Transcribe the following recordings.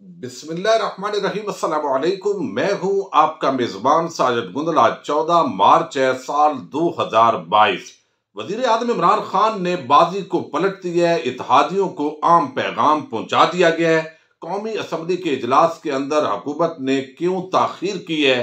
बिस्मिल्लाहिर्रहमानिर्रहीम। अस्सलाम वालेकुम। मैं हूं आपका मेजबान साजिद गुंदल। आज 14 मार्च है साल 2022। वजीर आजम इमरान खान ने बाजी को पलट दिया है। इत्तेहादियों को आम पैगाम पहुंचा दिया गया है। कौमी असम्बली के इजलास के अंदर हुकूमत ने क्यों ताखीर की है,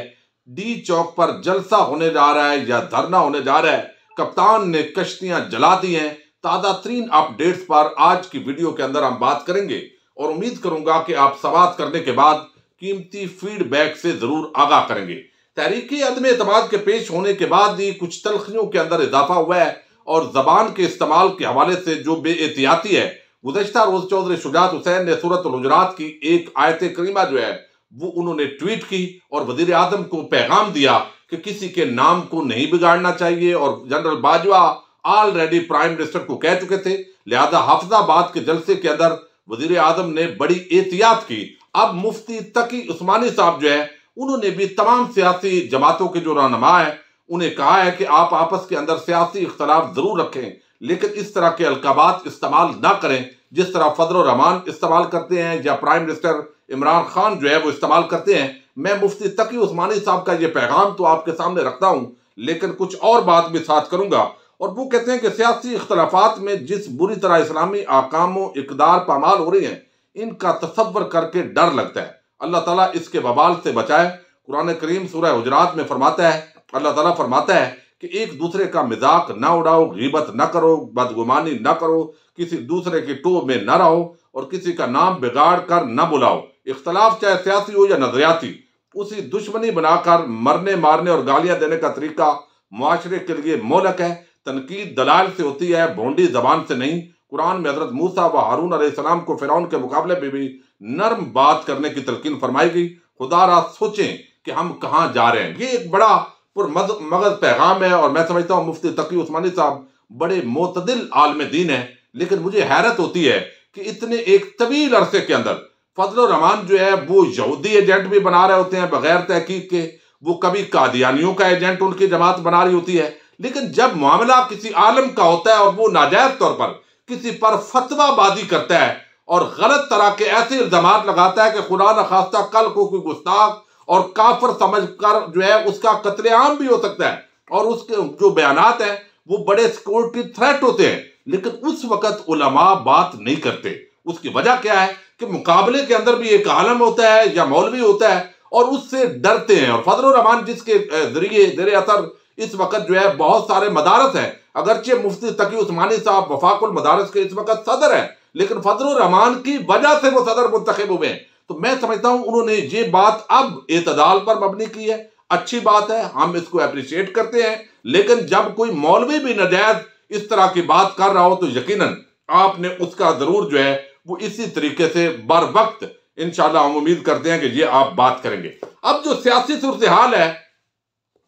डी चौक पर जलसा होने जा रहा है या धरना होने जा रहा है, कप्तान ने कश्तियां जला दी हैं। ताज़ा तरीन अपडेट्स पर आज की वीडियो के अंदर हम बात करेंगे और उम्मीद करूंगा कि आप सवाल करने के बाद कीमती फीडबैक से जरूर आगाह करेंगे। तहरीकी अदम एतमाद के पेश होने के बाद ही कुछ तलखियों के अंदर इजाफा हुआ है और जबान के इस्तेमाल के हवाले से जो बेएहतियाती है, गुज़श्ता रोज चौधरी शुजात हुसैन ने सूरत हुजरात की एक आयत करीमा जो है वो उन्होंने ट्वीट की और वजीर आजम को पैगाम दिया कि किसी के नाम को नहीं बिगाड़ना चाहिए। और general Bajwa already prime minister को कह चुके थे, लिहाजा हाफिजाबाद के जलसे के अंदर वजीर आजम ने बड़ी एहतियात की। अब मुफ्ती तकी उस्मानी साहब जो है उन्होंने भी तमाम सियासी जमातों के जो रहनुमा है उन्हें कहा है कि आप आपस के अंदर सियासी इख्तलाफ जरूर रखें, लेकिन इस तरह के अलकाबात इस्तेमाल ना करें जिस तरह फजल रहमान इस्तेमाल करते हैं या प्राइम मिनिस्टर इमरान खान जो है वो इस्तेमाल करते हैं। मैं मुफ्ती तकी उस्मानी साहब का ये पैगाम तो आपके सामने रखता हूं, लेकिन कुछ और बात भी साथ करूंगा। और वो कहते हैं कि सियासी इख्तलाफात में जिस बुरी तरह इस्लामी आकाम व इक़दार पामाल हो रही हैं, इनका तसव्वुर करके डर लगता है। अल्लाह ताला इसके वबाल से बचाए। कुरान करीम सूरह हुजरात में फरमाता है, अल्लाह ताला फरमाता है कि एक दूसरे का मजाक ना उड़ाओ, गीबत ना करो, बदगुमानी ना करो, किसी दूसरे की टोह में ना रहो और किसी का नाम बिगाड़ कर न बुलाओ। इख्तलाफ चाहे सियासी हो या नजरियाती, उसी दुश्मनी बनाकर मरने मारने और गालियां देने का तरीका मुआशरे के लिए मोहलक है। तनकीद दलाल से होती है, भोंडी जबान से नहीं। कुरान में हजरत मूसा व हारून अलैहिस्सलाम को फिरौन के मुकाबले में भी नर्म बात करने की तलकीन फरमाई गई। खुदारा सोचें कि हम कहाँ जा रहे हैं। ये एक बड़ा पुरमगज पैगाम है और मैं समझता हूँ मुफ्ती तकी उस्मानी साहब बड़े मोतदिल आलम दीन है। लेकिन मुझे हैरत होती है कि इतने एक तवील अरसे के अंदर फजल रहमान जो है वो यहूदी एजेंट भी बना रहे होते हैं बगैर तहकीक के। वो कभी कादियानियों का एजेंट उनकी जमात बना रही होती है। लेकिन जब मामला किसी आलम का होता है और वो नाजायज तौर पर किसी पर फतवाबाजी करता है और गलत तरह के ऐसे इल्जामात लगाता है कि खुदा न खास्ता कल को कोई गुस्ताख और काफिर समझकर जो है उसका कत्लेआम भी हो सकता है और उसके जो बयानात हैं वो बड़े सिक्योरिटी थ्रेट होते हैं, लेकिन उस वक्त उलमा बात नहीं करते। उसकी वजह क्या है कि मुकाबले के अंदर भी एक आलम होता है या मौलवी होता है और उससे डरते हैं। और फजल रहमान जिसके जरिए जेर असर इस वक्त जो है बहुत सारे मदारस हैं, अगरचे मुफ्ती तकी उस्मानी साहब वफाकुल मदारस के इस वक्त सदर हैं, लेकिन फजल रहमान की वजह से वो सदर मुंतखब हुए हैं। तो मैं समझता हूं उन्होंने ये बात अब एतदाल पर मबनी की है, अच्छी बात है, हम इसको अप्रिशिएट करते हैं। लेकिन जब कोई मौलवी भी नाजायज इस तरह की बात कर रहा हो तो यकीनन आपने उसका जरूर जो है वो इसी तरीके से बर वक्त इंशाल्लाह हम उम्मीद करते हैं कि ये आप बात करेंगे। अब जो सियासी सूरत हाल है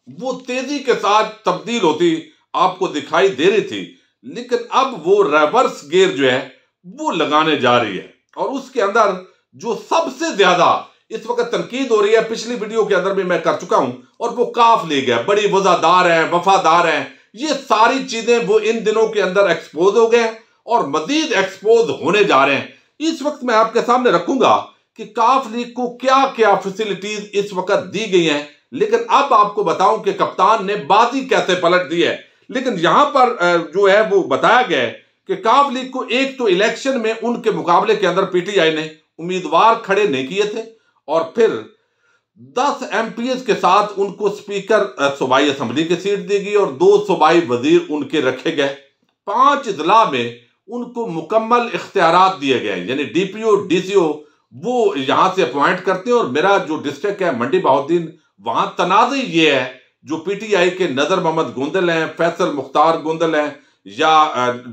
वो तेजी के साथ तब्दील होती आपको दिखाई दे रही थी, लेकिन अब वो रिवर्स गियर जो है वो लगाने जा रही है। और उसके अंदर जो सबसे ज्यादा इस वक्त तनकीद हो रही है, पिछली वीडियो के अंदर भी मैं कर चुका हूं, और वो काफ लीग है। बड़ी वफादार है, वफादार है। ये सारी चीजें वो इन दिनों के अंदर एक्सपोज हो गए और मजीद एक्सपोज होने जा रहे हैं। इस वक्त मैं आपके सामने रखूंगा कि काफ लीग को क्या क्या फैसिलिटीज इस वक्त दी गई हैं, लेकिन अब आपको बताऊं कि कप्तान ने बाजी कैसे पलट दी है। लेकिन यहां पर जो है वो बताया गया है कि काफ लीग को एक तो इलेक्शन में उनके मुकाबले के अंदर पीटीआई ने उम्मीदवार खड़े नहीं किए थे और फिर 10 एमपीएस के साथ उनको स्पीकर सूबाई असम्बली की सीट दी गई और 2 सूबाई वजीर उनके रखे गए। 5 जिला में उनको मुकम्मल इख्तियारात दिए गए, यानी डीपीओ डीसीओ वो यहां से अपॉइंट करते हैं। और मेरा जो डिस्ट्रिक्ट है मंडी बहाउद्दीन, वहां तनाज़ ये है जो पीटीआई के नजर मोहम्मद गोंदल हैं, फैसल मुख्तार गोंदल हैं या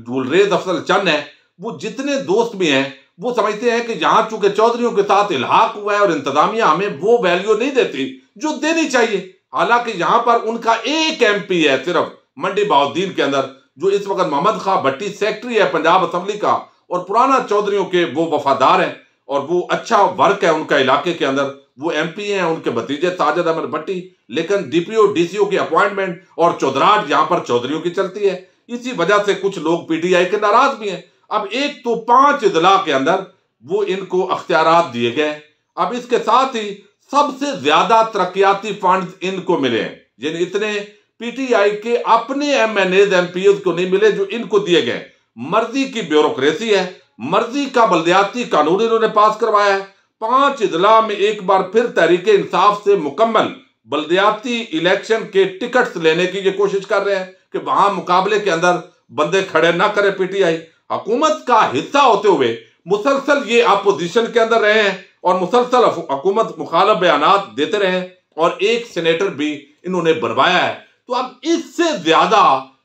गुलरेज अफसल चंद हैं, वो जितने दोस्त भी हैं वो समझते हैं कि यहां चूंकि चौधरियों के साथ इल्हाक हुआ है और इंतजामिया हमें वो वैल्यू नहीं देती जो देनी चाहिए। हालांकि यहां पर उनका एक एमपी है सिर्फ मंडी बहाउद्दीन के अंदर, जो इस वक्त मोहम्मद खां भट्टी सेक्रेटरी है पंजाब असम्बली का और पुराना चौधरियों के वो वफादार हैं और वो अच्छा वर्क है उनका इलाके के अंदर। वो एमपी हैं, उनके भतीजे साजिद अहमद भट्टी। लेकिन डीपीओ डीसीओ की अपॉइंटमेंट और चौधराट यहां पर चौधरियों की चलती है। इसी वजह से कुछ लोग पीटीआई के नाराज भी हैं। अब एक तो 5 जिला के अंदर वो इनको अख्तियारात दिए गए। अब इसके साथ ही सबसे ज्यादा तरक्याती फंड्स इनको मिले हैं, यानी इतने पीटीआई के अपने एमएनएज एमपीओ को नहीं मिले जो इनको दिए गए। मर्जी की ब्यूरोक्रेसी है, मर्जी का बल्दियाती कानून इन्होंने पास करवाया है। 5 इजला में एक बार फिर तहरीक इंसाफ से मुकम्मल बल्दियाती इलेक्शन के टिकट्स लेने की ये कोशिश कर रहे हैं कि वहां मुकाबले के अंदर बंदे खड़े ना करे पीटीआई। हुकूमत का हिस्सा होते हुए मुसलसल ये अपोजिशन के अंदर रहे हैं और मुसलसल हुकूमत मुखालफ बयानात देते रहे और एक सेनेटर भी इन्होंने बनवाया है। तो अब इससे ज्यादा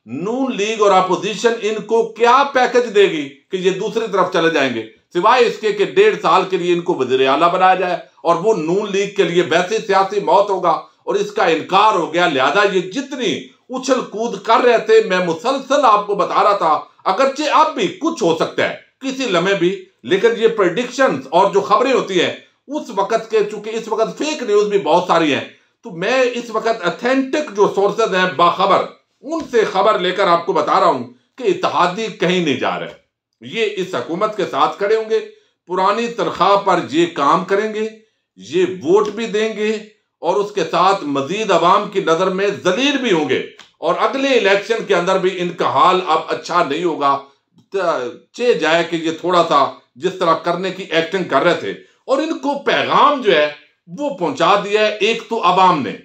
नून लीग और अपोजिशन इनको क्या पैकेज देगी कि ये दूसरी तरफ चले जाएंगे, सिवाय इसके कि 1.5 साल के लिए इनको वजीर आला बनाया जाए और वो नून लीग के लिए वैसे सियासी मौत होगा और इसका इनकार हो गया। लिहाजा ये जितनी उछल कूद कर रहे थे, मैं मुसलसल आपको बता रहा था, अगरचे अब भी कुछ हो सकता है किसी लम्हे भी, लेकिन ये प्रेडिक्शंस और जो खबरें होती हैं उस वक्त के, चूंकि इस वक्त फेक न्यूज भी बहुत सारी हैं, तो मैं इस वक्त ऑथेंटिक जो सोर्सेज हैं बाखबर, उनसे खबर लेकर आपको बता रहा हूं कि इत्तेहादी कहीं नहीं जा रहे। ये इस हुकूमत के साथ खड़े होंगे, पुरानी तनख्वाह पर ये काम करेंगे, ये वोट भी देंगे और उसके साथ मजीद अवाम की नजर में जलील भी होंगे और अगले इलेक्शन के अंदर भी इनका हाल अब अच्छा नहीं होगा। चे जाए कि ये थोड़ा सा जिस तरह करने की एक्टिंग कर रहे थे और इनको पैगाम जो है वो पहुंचा दिया है। एक तो अवाम ने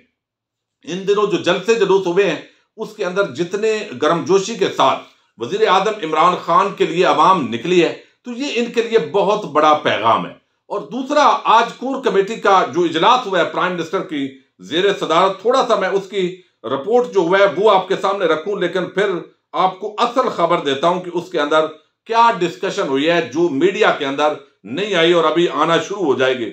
इन दिनों जो जलसे जुलूस हुए हैं उसके अंदर जितने गर्मजोशी के साथ वजीर आजम इमरान खान के लिए अवाम निकली है, तो ये इनके लिए बहुत बड़ा पैगाम है। और दूसरा, आज कोर कमेटी का जो इजलास हुआ है प्राइम मिनिस्टर की जेर सदारत, थोड़ा सा मैं उसकी रिपोर्ट जो हुआ है वो आपके सामने रखूं, लेकिन फिर आपको असल खबर देता हूं कि उसके अंदर क्या डिस्कशन हुई है जो मीडिया के अंदर नहीं आई और अभी आना शुरू हो जाएगी।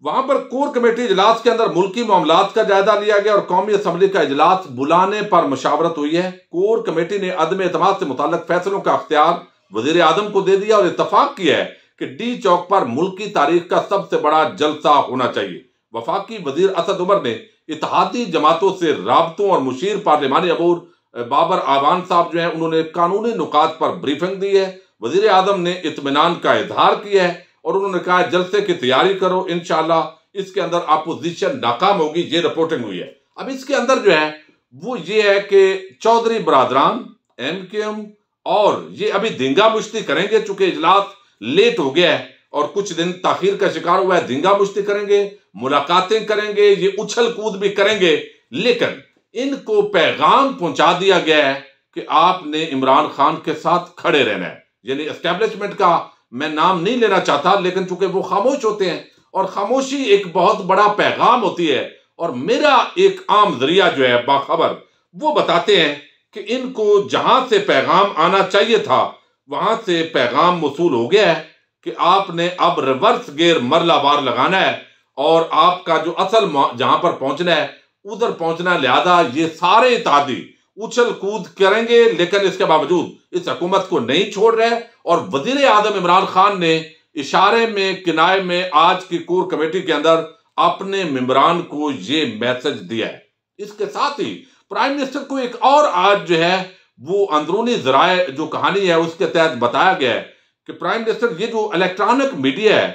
वहां पर कोर कमेटी इजलास के अंदर मुल्की मामलात का जायजा लिया गया और कौमी असम्बली का इजलास बुलाने पर मशावरत हुई है। कोर कमेटी ने अदम एतमाद से मुताल्लिक फैसलों का अख्तियार वजीर आजम को दे दिया और इत्तफाक किया है कि डी चौक पर मुल्की तारीख का सबसे बड़ा जलसा होना चाहिए। वफाकी वजीर असद उमर ने इत्तेहादी जमातों से राबतों और मुशीर पार्लिमानी अबूर बाबर आवान साहब जो है उन्होंने कानूनी नुकात पर ब्रीफिंग दी है। वजीर आजम ने इत्मीनान का इजहार किया है और उन्होंने कहा जलसे की तैयारी करो, इंशाल्लाह इसके अंदर अपोजिशन नाकाम होगी। ये रिपोर्टिंग हुई है। अब इसके अंदर जो है वो ये है कि चौधरी बरादरान MKM और ये अभी धींगा मुश्ती करेंगे, चूंकि इजलास लेट हो गया है और कुछ दिन ताखीर का शिकार हुआ है। धींगा मुश्ती करेंगे, मुलाकातें करेंगे, ये उछल कूद भी करेंगे, लेकिन इनको पैगाम पहुंचा दिया गया है कि आपने इमरान खान के साथ खड़े रहना है। यानी एस्टेब्लिशमेंट का मैं नाम नहीं लेना चाहता, लेकिन चूंकि वो खामोश होते हैं और खामोशी एक बहुत बड़ा पैगाम होती है और मेरा एक आम जरिया जो है बाखबर वो बताते हैं कि इनको जहां से पैगाम आना चाहिए था वहां से पैगाम मौसूल हो गया है कि आपने अब रिवर्स गियर मरलावार लगाना है और आपका जो असल जहां पर पहुंचना है उधर पहुंचना। लिहाजा ये सारे इत्तेहादी उछल कूद करेंगे, लेकिन इसके बावजूद इस हुकूमत को नहीं छोड़ रहे और वजीर आजम इमरान खान ने इशारे में किनारे में आज की कोर कमेटी के अंदर अपने मेंबरान को ये मैसेज दिया है। इसके साथ ही प्राइम मिनिस्टर को एक और आज जो है वो अंदरूनी जराए जो कहानी है उसके तहत बताया गया है कि प्राइम मिनिस्टर ये जो इलेक्ट्रॉनिक मीडिया है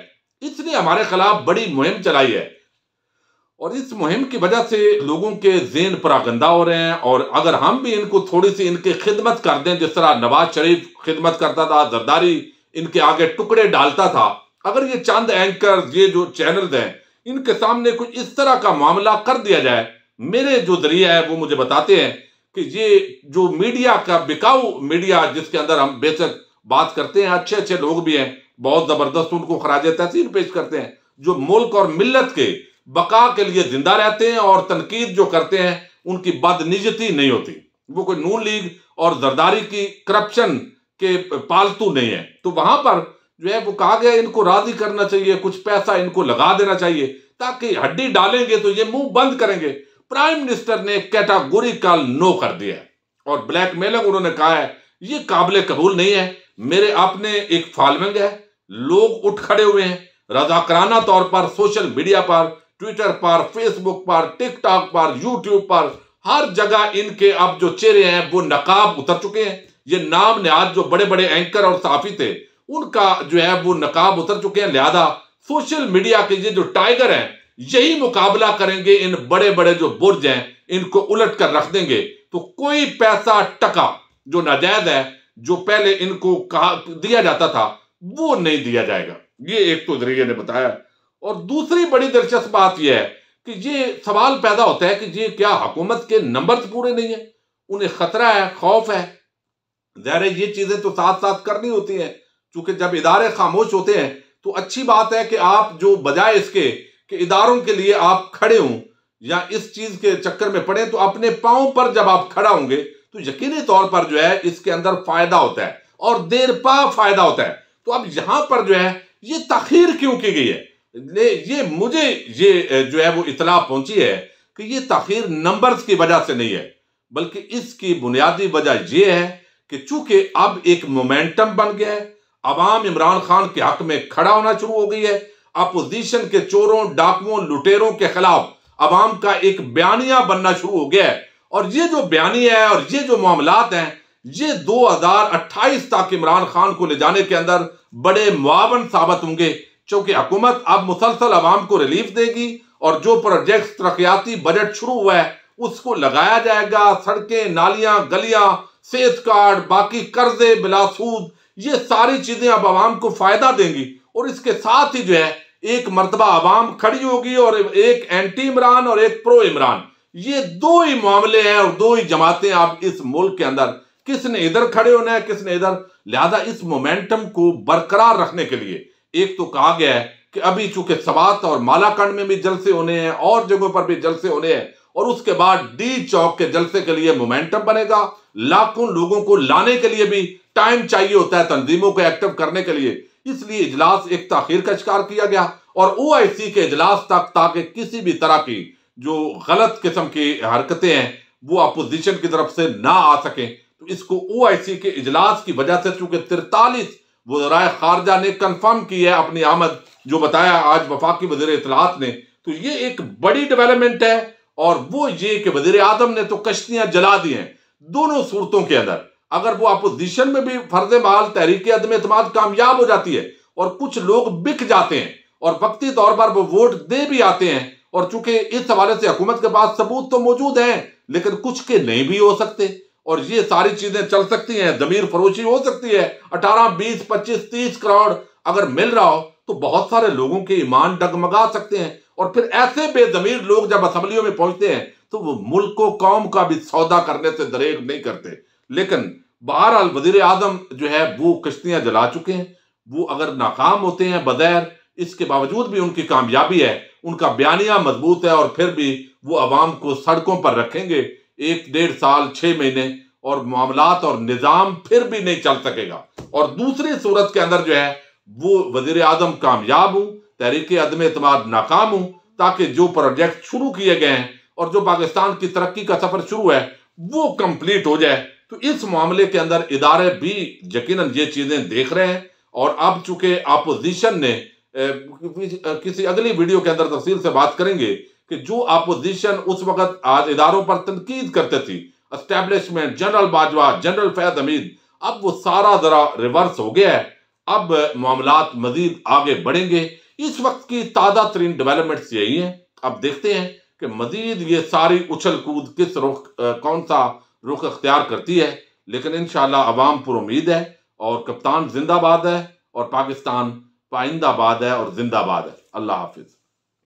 इसने हमारे खिलाफ बड़ी मुहिम चलाई है और इस मुहिम की वजह से लोगों के ज़हन परागंदा हो रहे हैं और अगर हम भी इनको थोड़ी सी इनकी खिदमत कर दें, जिस तरह नवाज शरीफ खिदमत करता था, जरदारी इनके आगे टुकड़े डालता था, अगर ये चंद एंकर ये जो चैनल्स हैं इनके सामने कुछ इस तरह का मामला कर दिया जाए, मेरे जो जरिया है वो मुझे बताते हैं कि ये जो मीडिया का बिकाऊ मीडिया जिसके अंदर हम बेशक बात करते हैं, अच्छे अच्छे लोग भी हैं, बहुत जबरदस्त उनको खराज तहसीन पेश करते हैं, जो मुल्क और मिल्लत के बका के लिए जिंदा रहते हैं और तनकीद जो करते हैं उनकी बदनियती नहीं होती। वो कोई नून लीग और जरदारी की करप्शन के पालतू नहीं है। तो वहां पर जो है वो कहा गया इनको राजी करना चाहिए, कुछ पैसा इनको लगा देना चाहिए ताकि हड्डी डालेंगे तो ये मुंह बंद करेंगे। प्राइम मिनिस्टर ने कैटेगोरिकल नो कर दिया है और ब्लैकमेलिंग उन्होंने कहा है ये काबिल कबूल नहीं है। मेरे अपने एक फॉलोइंग है, लोग उठ खड़े हुए हैं रजाकाराना तौर पर सोशल मीडिया पर, ट्विटर पर, फेसबुक पर, टिकटॉक पर, यूट्यूब पर, हर जगह इनके अब जो चेहरे हैं वो नकाब उतर चुके हैं। ये नाम निहाद जो बड़े बड़े एंकर और सहाफी थे उनका जो है वो नकाब उतर चुके हैं। लिहाजा सोशल मीडिया के ये जो टाइगर हैं यही मुकाबला करेंगे, इन बड़े बड़े जो बुर्ज हैं इनको उलट कर रख देंगे। तो कोई पैसा टका जो नाजायज है, जो पहले इनको कहा दिया जाता था, वो नहीं दिया जाएगा। ये एक तो जरिए ने बताया। और दूसरी बड़ी दिलचस्प बात यह है कि ये सवाल पैदा होता है कि ये क्या हुकूमत के नंबर्स पूरे नहीं है, उन्हें खतरा है, खौफ है। ज़ाहिर है ये चीजें तो साथ साथ करनी होती हैं, क्योंकि जब इदारे खामोश होते हैं तो अच्छी बात है कि आप जो बजाय इसके कि इदारों के लिए आप खड़े हों या इस चीज के चक्कर में पड़े, तो अपने पांव पर जब आप खड़ा होंगे तो यकीनी तौर पर जो है इसके अंदर फायदा होता है और देर पा फायदा होता है। तो अब यहां पर जो है ये ताखीर क्यों की गई है, ये मुझे ये जो है वो इतला पहुंची है कि ये ताखीर नंबर्स की वजह से नहीं है, बल्कि इसकी बुनियादी वजह यह है कि चूंकि अब एक मोमेंटम बन गया है, अवाम इमरान खान के हक में खड़ा होना शुरू हो गई है। अपोजिशन के चोरों, डाकुओं, लुटेरों के खिलाफ अवाम का एक बयानिया बनना शुरू हो गया है। और ये जो बयानिया है और ये जो मामलात हैं, ये 2028 तक इमरान खान को ले जाने के अंदर बड़े मुआवन साबित होंगे, क्योंकि हुकूमत अब मुसलसल अवाम को रिलीफ देगी और जो प्रोजेक्ट तरक्याती बजट शुरू हुआ है उसको लगाया जाएगा। सड़कें, नालियां, गलियां, सेहत कार्ड, बाकी कर्जे बिला सूद, ये सारी चीजें अब अवाम को फायदा देंगी। और इसके साथ ही जो है एक मर्तबा अवाम खड़ी होगी और एक एंटी इमरान और एक प्रो इमरान, ये दो ही मामले हैं और दो ही जमातें अब इस मुल्क के अंदर, किसने इधर खड़े होना है, किसने इधर। लिहाजा इस मोमेंटम को बरकरार रखने के लिए एक तो कहा गया है कि अभी चूंकि सवात और मालाकंड में भी जलसे होने हैं और जगहों पर भी जलसे होने हैं, और उसके बाद डी चौक के जलसे के लिए मोमेंटम बनेगा। लाखों लोगों को लाने के लिए भी टाइम चाहिए होता है, तंजीमों को एक्टिव करने के लिए, इसलिए इजलास एक ताखीर का शिकार किया गया और ओआईसी के इजलास तक, ताकि किसी भी तरह की जो गलत किस्म की हरकतें हैं वो अपोजिशन की तरफ से ना आ सकें। तो इसको ओआईसी के इजलास की वजह से, चूंकि 43 वज़राए खारजा ने कंफर्म की है अपनी आमद, जो बताया आज वफाकी वज़ीर इत्तलाआत ने, तो ये एक बड़ी डेवलपमेंट है। और वो ये कि वज़ीर आज़म ने तो कश्तियां जला दी हैं। दोनों सूरतों के अंदर अगर वो अपोजिशन में भी फर्ज माल तहरीक अदम एतमाद कामयाब हो जाती है और कुछ लोग बिक जाते हैं और वक्ती तौर पर वो वोट दे भी आते हैं, और चूंकि इस हवाले से हुकूमत के पास सबूत तो मौजूद हैं लेकिन कुछ के नहीं भी हो सकते, और ये सारी चीजें चल सकती हैं, जमीर फरोशी हो सकती है। 18, 20, 25, 30 करोड़ अगर मिल रहा हो तो बहुत सारे लोगों के ईमान डगमगा सकते हैं। और फिर ऐसे बेजमीर लोग जब असम्बलियों में पहुंचते हैं तो वो मुल्क को, कौम का भी सौदा करने से दरेग नहीं करते। लेकिन बहरहाल वजीर आजम जो है वो कश्तियां जला चुके हैं। वो अगर नाकाम होते हैं बगैर, इसके बावजूद भी उनकी कामयाबी है, उनका बयानिया मजबूत है, और फिर भी वो अवाम को सड़कों पर रखेंगे 1, 1.5 साल, 6 महीने, और मामलात और निज़ाम फिर भी नहीं चल सकेगा। और दूसरी सूरत के अंदर जो है वो वजीर आजम कामयाब हूं, तहरीक अदम एतमाद नाकाम हूं, ताकि जो प्रोजेक्ट शुरू किए गए हैं और जो पाकिस्तान की तरक्की का सफर शुरू है वो कंप्लीट हो जाए। तो इस मामले के अंदर इदारे भी यकीनन ये चीजें देख रहे हैं। और अब चूंकि अपोजिशन ने किसी अगली वीडियो के अंदर तफसील से बात करेंगे कि जो अपोजिशन उस वक्त आज इदारों पर तनकीद करते थी, establishment, general Bajwa, general Faiz Hameed, अब वो सारा जरा रिवर्स हो गया है। अब मामलात मजीद आगे बढ़ेंगे। इस वक्त की ताज़ा तरीन डेवलपमेंट्स यही हैं। अब देखते हैं कि मजीद ये सारी उछल कूद किस रुख, कौन सा रुख अख्तियार करती है। लेकिन इंशाअल्लाह अवाम पर उम्मीद है और कप्तान जिंदाबाद है और पाकिस्तान पाइंदाबाद है और जिंदाबाद है। अल्लाह हाफिज।